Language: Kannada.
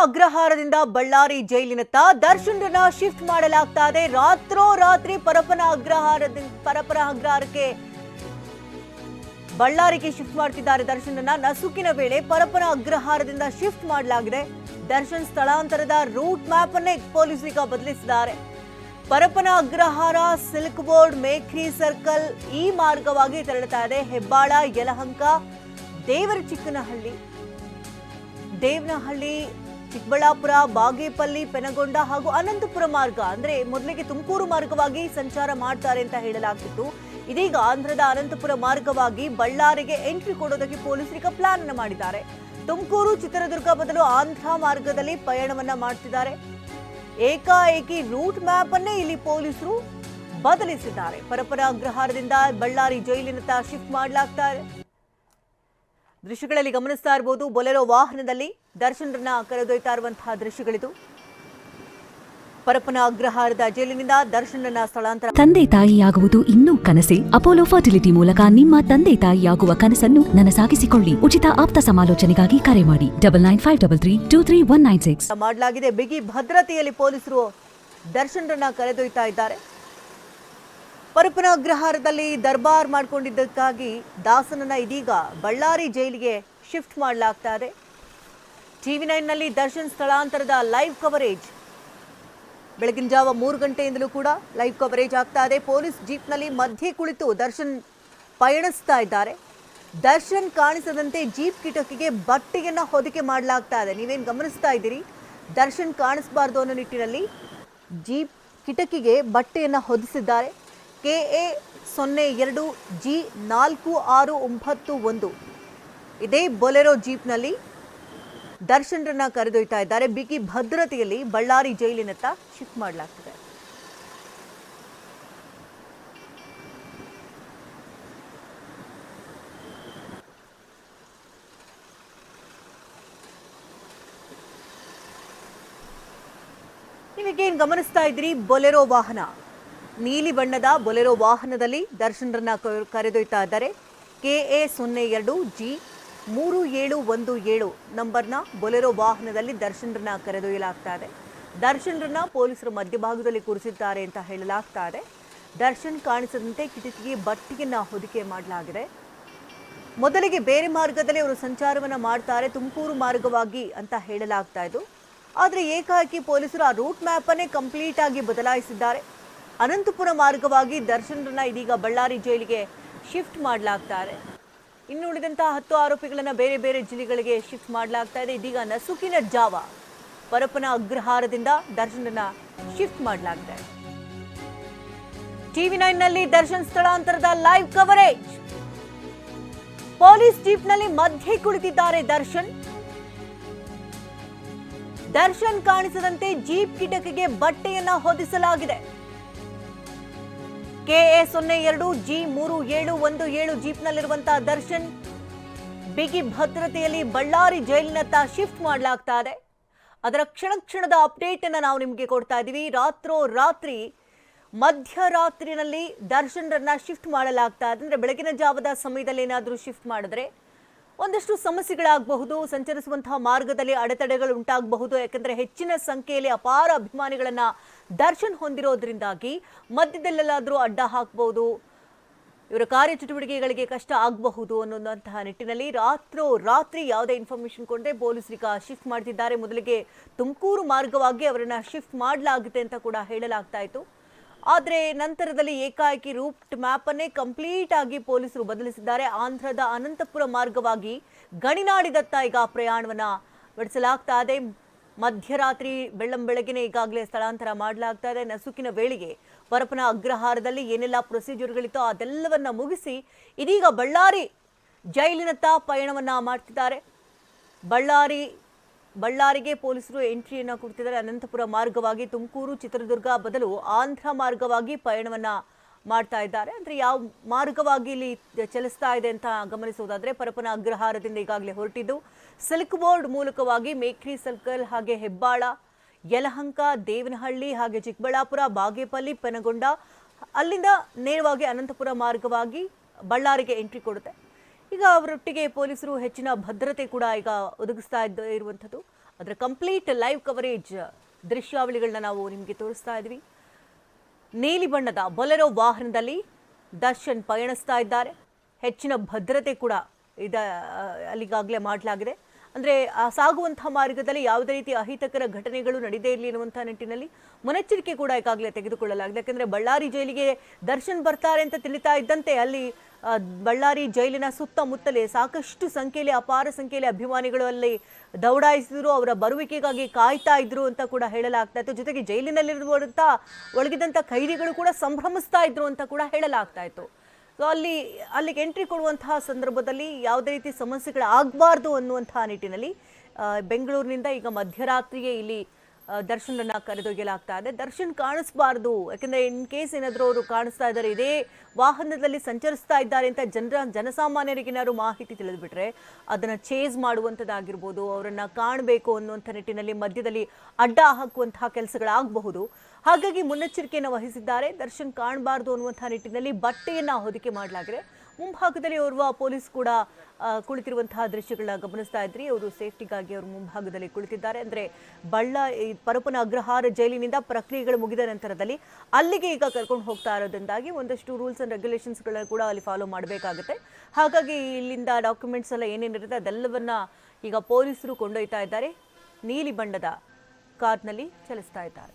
ಅಗ್ರಹಾರದಿಂದ ಬಳ್ಳಾರಿ ಜೈಲಿನತ್ತ ದರ್ಶನ್ರನ್ನ ಶಿಫ್ಟ್ ಮಾಡಲಾಗ್ತಾ ಇದೆ. ರಾತ್ರೋರಾತ್ರಿ ಪರಪ್ಪನ ಅಗ್ರಹಾರಕ್ಕೆ ಬಳ್ಳಾರಿಗೆ ಶಿಫ್ಟ್ ಮಾಡ್ತಿದ್ದಾರೆ ದರ್ಶನ್ರನ್ನ. ನಸುಕಿನ ವೇಳೆ ಪರಪ್ಪನ ಅಗ್ರಹಾರದಿಂದ ಶಿಫ್ಟ್ ಮಾಡಲಾಗಿದೆ. ದರ್ಶನ್ ಸ್ಥಳಾಂತರದ ರೂಟ್ ಮ್ಯಾಪ್ ಅನ್ನೇ ಪೊಲೀಸರೀಗ ಬದಲಿಸಿದ್ದಾರೆ. Parappana Agrahara, silk board, Mekhri circle ಈ ಮಾರ್ಗವಾಗಿ ತೆರಳುತ್ತಾ ಇದೆ. ಹೆಬ್ಬಾಳ, ಯಲಹಂಕ, ದೇವನಹಳ್ಳಿ, ಚಿಕ್ಕಬಳ್ಳಾಪುರ, ಬಾಗೇಪಲ್ಲಿ, ಪೆನಗೊಂಡ ಹಾಗೂ ಅನಂತಪುರ ಮಾರ್ಗ ಅಂದ್ರೆ ಮೊದಲಿಗೆ ತುಮಕೂರು ಮಾರ್ಗವಾಗಿ ಸಂಚಾರ ಮಾಡ್ತಾರೆ ಅಂತ ಹೇಳಲಾಗ್ತಿತ್ತು. ಇದೀಗ ಆಂಧ್ರದ ಅನಂತಪುರ ಮಾರ್ಗವಾಗಿ ಬಳ್ಳಾರಿಗೆ ಎಂಟ್ರಿ ಕೊಡೋದಕ್ಕೆ ಪೊಲೀಸರಿಗೆ ಪ್ಲಾನ್ ಅನ್ನು ಮಾಡಿದ್ದಾರೆ. ತುಮಕೂರು, ಚಿತ್ರದುರ್ಗ ಬದಲು ಆಂಧ್ರ ಮಾರ್ಗದಲ್ಲಿ ಪಯಣವನ್ನ ಮಾಡ್ತಿದ್ದಾರೆ. ಏಕಾಏಕಿ ರೂಟ್ ಮ್ಯಾಪ್ ಅನ್ನೇ ಇಲ್ಲಿ ಪೊಲೀಸರು ಬದಲಿಸಿದ್ದಾರೆ. ಪರಪ್ಪನ ಅಗ್ರಹಾರದಿಂದ ಬಳ್ಳಾರಿ ಜೈಲಿನತ್ತ ಶಿಫ್ಟ್ ಮಾಡಲಾಗ್ತಾ ಇದೆ. ದೃಶ್ಯಗಳಲ್ಲಿ ಗಮನಿಸ್ತಾ ಇರಬಹುದು, ಬೊಲೆರೋ ವಾಹನದಲ್ಲಿ ದರ್ಶನ್ರನ್ನ ಕರೆದೊಯ್ತಾ ಇರುವಂತಹ ದೃಶ್ಯಗಳಿದು. ಪರಪ್ಪನ ಅಗ್ರಹಾರದ ಜೈಲಿನಿಂದ ದರ್ಶನ್ರನ್ನ ಸ್ಥಳಾಂತರ. ತಂದೆ ತಾಯಿಯಾಗುವುದು ಇನ್ನೂ ಕನಸೇ? ಅಪೋಲೋ ಫರ್ಟಿಲಿಟಿ ಮೂಲಕ ನಿಮ್ಮ ತಂದೆ ತಾಯಿಯಾಗುವ ಕನಸನ್ನು ನನಸಾಗಿಸಿಕೊಳ್ಳಿ. ಉಚಿತ ಆಪ್ತ ಸಮಾಲೋಚನೆಗಾಗಿ ಕರೆ ಮಾಡಿ 9953323196. ಮಾಡಲಾಗಿದೆ. ಬಿಗಿ ಭದ್ರತೆಯಲ್ಲಿ ಪೊಲೀಸರು ದರ್ಶನ್ರನ್ನ ಕರೆದೊಯ್ತಾ ಇದ್ದಾರೆ. ಪರಪ್ಪನ ಅಗ್ರಹಾರದಲ್ಲಿ ದರ್ಬಾರ್ ಮಾಡಿಕೊಂಡಿದ್ದಕ್ಕಾಗಿ ದಾಸನನ್ನ ಇದೀಗ ಬಳ್ಳಾರಿ ಜೈಲಿಗೆ ಶಿಫ್ಟ್ ಮಾಡಲಾಗ್ತಾ ಇದೆ. TV9ನಲ್ಲಿ ದರ್ಶನ್ ಸ್ಥಳಾಂತರದ ಲೈವ್ ಕವರೇಜ್ ಬೆಳಗಿನ ಜಾವ 3 ಗಂಟೆಯಿಂದಲೂ ಕೂಡ ಲೈವ್ ಕವರೇಜ್ ಆಗ್ತಾ ಇದೆ. ಪೊಲೀಸ್ ಜೀಪ್ನಲ್ಲಿ ಮಧ್ಯೆ ಕುಳಿತು ದರ್ಶನ್ ಪಯಣಿಸ್ತಾ ಇದ್ದಾರೆ. ದರ್ಶನ್ ಕಾಣಿಸದಂತೆ ಜೀಪ್ ಕಿಟಕಿಗೆ ಬಟ್ಟೆಯನ್ನ ಹೊದಿಕೆ ಮಾಡಲಾಗ್ತಾ ಇದೆ. ನೀವೇನು ಗಮನಿಸ್ತಾ ಇದ್ದೀರಿ, ದರ್ಶನ್ ಕಾಣಿಸಬಾರ್ದು ಅನ್ನೋ ನಿಟ್ಟಿನಲ್ಲಿ ಜೀಪ್ ಕಿಟಕಿಗೆ ಬಟ್ಟೆಯನ್ನ ಹೊದಿಸಿದ್ದಾರೆ. KA02G4691 ಇದೇ ಬೊಲೆರೋ ಜೀಪ್ನಲ್ಲಿ ದರ್ಶನ್ರನ್ನ ಕರೆದೊಯ್ತಾ ಇದ್ದಾರೆ. ಬಿಗಿ ಭದ್ರತೆಯಲ್ಲಿ ಬಳ್ಳಾರಿ ಜೈಲಿನತ್ತ ಶಿಫ್ಟ್ ಮಾಡಲಾಗ್ತದೆ. ನೀವೀಗೇನು ಗಮನಿಸ್ತಾ ಇದ್ದೀರಿ, ಬೊಲೆರೋ ವಾಹನ, ನೀಲಿ ಬಣ್ಣದ ಬೊಲೆರೋ ವಾಹನದಲ್ಲಿ ದರ್ಶನ್ರನ್ನ ಕರೆದೊಯ್ತಾ ಇದ್ದಾರೆ. KA02G3717 ನಂಬರ್ನ ಬೊಲೆರೋ ವಾಹನದಲ್ಲಿ ದರ್ಶನ್ರನ್ನ ಕರೆದೊಯ್ಯಲಾಗ್ತಾ ಇದೆ. ದರ್ಶನ್ರನ್ನ ಪೊಲೀಸರು ಮಧ್ಯಭಾಗದಲ್ಲಿ ಕೂರಿಸಿದ್ದಾರೆ ಅಂತ ಹೇಳಲಾಗ್ತಾ ಇದೆ. ದರ್ಶನ್ ಕಾಣಿಸದಂತೆ ಕಿಟಕಿಗೆ ಬಟ್ಟೆಯನ್ನ ಹೊದಿಕೆ ಮಾಡಲಾಗಿದೆ. ಮೊದಲಿಗೆ ಬೇರೆ ಮಾರ್ಗದಲ್ಲಿ ಅವರು ಸಂಚಾರವನ್ನ ಮಾಡ್ತಾರೆ, ತುಮಕೂರು ಮಾರ್ಗವಾಗಿ ಅಂತ ಹೇಳಲಾಗ್ತಾ ಇದ್ದು. ಆದರೆ ಏಕಾಏಕಿ ಪೊಲೀಸರು ಆ ರೂಟ್ ಮ್ಯಾಪ್ ಅನ್ನೇ ಕಂಪ್ಲೀಟ್ ಆಗಿ ಬದಲಾಯಿಸಿದ್ದಾರೆ. ಅನಂತಪುರ ಮಾರ್ಗವಾಗಿ ದರ್ಶನ್ರನ್ನ ಇದೀಗ ಬಳ್ಳಾರಿ ಜೈಲಿಗೆ ಶಿಫ್ಟ್ ಮಾಡಲಾಗ್ತಾ ಇದೆ. ಇನ್ನು ಉಳಿದಂತಹ 10 ಆರೋಪಿಗಳನ್ನ ಬೇರೆ ಬೇರೆ ಜಿಲ್ಲೆಗಳಿಗೆ ಶಿಫ್ಟ್ ಮಾಡಲಾಗ್ತಾ ಇದೆ. ಇದೀಗ ನಸುಕಿನ ಜಾವ ಪರಪ್ಪನ ಅಗ್ರಹಾರದಿಂದ ದರ್ಶನ್ರನ್ನ ಶಿಫ್ಟ್ ಮಾಡಲಾಗಿದೆ. TV9ನಲ್ಲಿ ದರ್ಶನ್ ಸ್ಥಳಾಂತರದ ಲೈವ್ ಕವರೇಜ್. ಪೊಲೀಸ್ ಜೀಪ್ನಲ್ಲಿ ಮಧ್ಯೆ ಕುಳಿತಿದ್ದಾರೆ ದರ್ಶನ್. ದರ್ಶನ್ ಕಾಣಿಸದಂತೆ ಜೀಪ್ ಕಿಟಕಿಗೆ ಬಟ್ಟೆಯನ್ನ ಹೊದಿಸಲಾಗಿದೆ. KA02G3717 ಜೀಪ್ನಲ್ಲಿರುವಂತಹ ದರ್ಶನ್ ಬಿಗಿ ಭದ್ರತೆಯಲ್ಲಿ ಬಳ್ಳಾರಿ ಜೈಲಿನತ್ತ ಶಿಫ್ಟ್ ಮಾಡಲಾಗ್ತಾ ಇದೆ. ಅದರ ಕ್ಷಣದ ಅಪ್ಡೇಟ್ ಅನ್ನ ನಾವು ನಿಮಗೆ ಕೊಡ್ತಾ ಇದ್ದೀವಿ. ರಾತ್ರಿ ಮಧ್ಯರಾತ್ರಿನಲ್ಲಿ ದರ್ಶನ್ರನ್ನ ಶಿಫ್ಟ್ ಮಾಡಲಾಗ್ತಾ ಇದೆ. ಅಂದ್ರೆ ಬೆಳಗಿನ ಜಾವದ ಸಮಯದಲ್ಲಿ ಏನಾದರೂ ಶಿಫ್ಟ್ ಮಾಡಿದ್ರೆ ಒಂದಷ್ಟು ಸಮಸ್ಯೆಗಳಾಗಬಹುದು, ಸಂಚರಿಸುವಂತಹ ಮಾರ್ಗದಲ್ಲಿ ಅಡೆತಡೆಗಳು ಉಂಟಾಗಬಹುದು. ಯಾಕಂದ್ರೆ ಹೆಚ್ಚಿನ ಸಂಖ್ಯೆಯಲ್ಲಿ ಅಪಾರ ಅಭಿಮಾನಿಗಳನ್ನ ದರ್ಶನ್ ಹೊಂದಿರೋದ್ರಿಂದಾಗಿ ಮಧ್ಯದಲ್ಲೆಲ್ಲಾದರೂ ಅಡ್ಡ ಹಾಕಬಹುದು, ಇವರ ಕಾರ್ಯಚಟುವಟಿಕೆಗಳಿಗೆ ಕಷ್ಟ ಆಗಬಹುದು ಅನ್ನುವಂತಹ ನಿಟ್ಟಿನಲ್ಲಿ ರಾತ್ರಿ ಯಾವುದೇ ಇನ್ಫಾರ್ಮೇಶನ್ ಕೊಡದೆ ಪೊಲೀಸರಿಗೆ ಶಿಫ್ಟ್ ಮಾಡ್ತಿದ್ದಾರೆ. ಮೊದಲಿಗೆ ತುಮಕೂರು ಮಾರ್ಗವಾಗಿ ಅವರನ್ನ ಶಿಫ್ಟ್ ಮಾಡಲಾಗುತ್ತೆ ಅಂತ ಕೂಡ ಹೇಳಲಾಗ್ತಾ ಇತ್ತು. ಆದರೆ ನಂತರದಲ್ಲಿ ಏಕಾಏಕಿ ರೂಟ್ ಮ್ಯಾಪ್ ಅನ್ನೇ ಕಂಪ್ಲೀಟ್ ಆಗಿ ಪೊಲೀಸರು ಬದಲಿಸಿದ್ದಾರೆ. ಆಂಧ್ರದ ಅನಂತಪುರ ಮಾರ್ಗವಾಗಿ ಗಣಿನಾಡಿದತ್ತ ಈಗ ಪ್ರಯಾಣವನ್ನ ಬೆಳೆಸಲಾಗ್ತಾ ಇದೆ. ಮಧ್ಯರಾತ್ರಿ ಬೆಳ್ಳಂಬೆಳಗಿನ ಈಗಾಗಲೇ ಸ್ಥಳಾಂತರ ಮಾಡಲಾಗ್ತಾ ಇದೆ. ನಸುಕಿನ ವೇಳೆಗೆ ಪರಪ್ಪನ ಅಗ್ರಹಾರದಲ್ಲಿ ಏನೆಲ್ಲ ಪ್ರೊಸೀಜರ್ಗಳಿತ್ತೋ ಅದೆಲ್ಲವನ್ನ ಮುಗಿಸಿ ಇದೀಗ ಬಳ್ಳಾರಿ ಜೈಲಿನತ್ತ ಪಯಣವನ್ನ ಮಾಡ್ತಿದ್ದಾರೆ. ಬಳ್ಳಾರಿಗೆ ಪೊಲೀಸರು ಎಂಟ್ರಿಯನ್ನ ಕೊಡ್ತಿದ್ದಾರೆ. ಅನಂತಪುರ ಮಾರ್ಗವಾಗಿ ತುಮಕೂರು, ಚಿತ್ರದುರ್ಗ ಬದಲು ಆಂಧ್ರ ಮಾರ್ಗವಾಗಿ ಪಯಣವನ್ನ ಮಾಡ್ತಾ ಇದ್ದಾರೆ. ಅಂದ್ರೆ ಯಾವ ಮಾರ್ಗವಾಗಿ ಇಲ್ಲಿ ಚಲಿಸ್ತಾ ಇದೆ ಅಂತ ಗಮನಿಸುವುದಾದ್ರೆ, ಪರಪ್ಪನ ಅಗ್ರಹಾರದಿಂದ ಈಗಾಗಲೇ ಹೊರಟಿದ್ದು ಸಿಲ್ಕ್ ಬೋರ್ಡ್ ಮೂಲಕವಾಗಿ ಮೇಖ್ರಿ ಸರ್ಕಲ್, ಹಾಗೆ ಹೆಬ್ಬಾಳ, ಯಲಹಂಕ, ದೇವನಹಳ್ಳಿ, ಹಾಗೆ ಚಿಕ್ಕಬಳ್ಳಾಪುರ, ಬಾಗೇಪಲ್ಲಿ, ಪೆನಗೊಂಡ, ಅಲ್ಲಿಂದ ನೇರವಾಗಿ ಅನಂತಪುರ ಮಾರ್ಗವಾಗಿ ಬಳ್ಳಾರಿಗೆ ಎಂಟ್ರಿ ಕೊಡುತ್ತೆ. ಈಗ ಅವರೊಟ್ಟಿಗೆ ಪೊಲೀಸರು ಹೆಚ್ಚಿನ ಭದ್ರತೆ ಕೂಡ ಈಗ ಒದಗಿಸ್ತಾ ಇರುವಂಥದ್ದು. ಅದರ ಕಂಪ್ಲೀಟ್ ಲೈವ್ ಕವರೇಜ್ ದೃಶ್ಯಾವಳಿಗಳನ್ನ ನಾವು ನಿಮಗೆ ತೋರಿಸ್ತಾ ಇದ್ವಿ. ನೀಲಿ ಬಣ್ಣದ ಬೊಲೆರೋ ವಾಹನದಲ್ಲಿ ದರ್ಶನ್ ಪಯಣಿಸ್ತಾ ಇದ್ದಾರೆ. ಹೆಚ್ಚಿನ ಭದ್ರತೆ ಕೂಡ ಅಲ್ಲಿಗಾಗಲೇ ಮಾಡಲಾಗಿದೆ. ಅಂದರೆ ಸಾಗುವಂತಹ ಮಾರ್ಗದಲ್ಲಿ ಯಾವುದೇ ರೀತಿ ಅಹಿತಕರ ಘಟನೆಗಳು ನಡೆದೇ ಇರಲಿ ಎನ್ನುವಂಥ ನಿಟ್ಟಿನಲ್ಲಿ ಮುನ್ನೆಚ್ಚರಿಕೆ ಕೂಡ ಈಗಾಗಲೇ ತೆಗೆದುಕೊಳ್ಳಲಾಗಿದೆ. ಯಾಕೆಂದರೆ ಬಳ್ಳಾರಿ ಜೈಲಿಗೆ ದರ್ಶನ್ ಬರ್ತಾರೆ ಅಂತ ತಿಳಿತಾ ಇದ್ದಂತೆ ಅಲ್ಲಿ ಬಳ್ಳಾರಿ ಜೈಲಿನ ಸುತ್ತಮುತ್ತಲೇ ಸಾಕಷ್ಟು ಸಂಖ್ಯೆಯಲ್ಲಿ ಅಪಾರ ಸಂಖ್ಯೆಯಲ್ಲಿ ಅಭಿಮಾನಿಗಳು ಅಲ್ಲಿ ದೌಡಾಯಿಸಿದ್ರು, ಅವರ ಬರುವಿಕೆಗಾಗಿ ಕಾಯ್ತಾ ಇದ್ರು ಅಂತ ಕೂಡ ಹೇಳಲಾಗ್ತಾ ಇತ್ತು. ಜೊತೆಗೆ ಜೈಲಿನಲ್ಲಿರುವಂಥ ಒಳಗಿದ್ದಂಥ ಖೈದಿಗಳು ಕೂಡ ಸಂಭ್ರಮಿಸ್ತಾ ಇದ್ರು ಅಂತ ಕೂಡ ಹೇಳಲಾಗ್ತಾ ಇತ್ತು. ಸೊ ಅಲ್ಲಿಗೆ ಎಂಟ್ರಿ ಕೊಡುವಂತಹ ಸಂದರ್ಭದಲ್ಲಿ ಯಾವುದೇ ರೀತಿ ಸಮಸ್ಯೆಗಳಾಗಬಾರ್ದು ಅನ್ನುವಂತಹ ನಿಟ್ಟಿನಲ್ಲಿ ಬೆಂಗಳೂರಿನಿಂದ ಈಗ ಮಧ್ಯರಾತ್ರಿಗೆ ಇಲ್ಲಿ ದರ್ಶನನ್ನ ಕರೆದೊಯ್ಯಲಾಗ್ತಾ ಇದೆ. ದರ್ಶನ್ ಕಾಣಿಸ್ಬಾರ್ದು, ಯಾಕಂದ್ರೆ ಇನ್ ಕೇಸ್ ಏನಾದರೂ ಅವರು ಕಾಣಿಸ್ತಾ ಇದ್ದಾರೆ, ಇದೇ ವಾಹನದಲ್ಲಿ ಸಂಚರಿಸ್ತಾ ಇದ್ದಾರೆ ಅಂತ ಜನಸಾಮಾನ್ಯರಿಗೆ ಏನಾದ್ರು ಮಾಹಿತಿ ತಿಳಿದ್ಬಿಟ್ರೆ ಅದನ್ನ ಚೇಸ್ ಮಾಡುವಂಥದ್ದಾಗಿರ್ಬೋದು, ಅವರನ್ನ ಕಾಣಬೇಕು ಅನ್ನುವಂಥ ನಿಟ್ಟಿನಲ್ಲಿ ಮಧ್ಯದಲ್ಲಿ ಅಡ್ಡ ಹಾಕುವಂತಹ ಕೆಲಸಗಳಾಗಬಹುದು. ಹಾಗಾಗಿ ಮುನ್ನೆಚ್ಚರಿಕೆಯನ್ನು ವಹಿಸಿದ್ದಾರೆ. ದರ್ಶನ್ ಕಾಣಬಾರ್ದು ಅನ್ನುವಂಥ ನಿಟ್ಟಿನಲ್ಲಿ ಬಟ್ಟೆಯನ್ನ ಹೊದಿಕೆ ಮಾಡಲಾಗಿದೆ. ಮುಂಭಾಗದಲ್ಲಿ ಓರ್ವ ಪೊಲೀಸ್ ಕೂಡ ಕುಳಿತಿರುವಂತಹ ದೃಶ್ಯಗಳನ್ನ ಗಮನಿಸ್ತಾ ಇದ್ರಿ. ಅವರು ಸೇಫ್ಟಿಗಾಗಿ ಅವರು ಮುಂಭಾಗದಲ್ಲಿ ಕುಳಿತಿದ್ದಾರೆ. ಅಂದರೆ ಪರಪ್ಪನ ಅಗ್ರಹಾರ ಜೈಲಿನಿಂದ ಪ್ರಕ್ರಿಯೆಗಳು ಮುಗಿದ ನಂತರದಲ್ಲಿ ಅಲ್ಲಿಗೆ ಈಗ ಕರ್ಕೊಂಡು ಹೋಗ್ತಾ ಇರೋದ್ರಿಂದಾಗಿ ಒಂದಷ್ಟು ರೂಲ್ಸ್ ಅಂಡ್ ರೆಗ್ಯುಲೇಷನ್ಸ್ಗಳನ್ನ ಕೂಡ ಅಲ್ಲಿ ಫಾಲೋ ಮಾಡಬೇಕಾಗುತ್ತೆ. ಹಾಗಾಗಿ ಇಲ್ಲಿಂದ ಡಾಕ್ಯುಮೆಂಟ್ಸ್ ಎಲ್ಲ ಏನೇನಿರುತ್ತೆ ಅದೆಲ್ಲವನ್ನ ಈಗ ಪೊಲೀಸರು ಕೊಂಡೊಯ್ತಾ ಇದ್ದಾರೆ. ನೀಲಿ ಬಣ್ಣದ ಕಾರ್ನಲ್ಲಿ ಚಲಿಸ್ತಾ ಇದ್ದಾರೆ.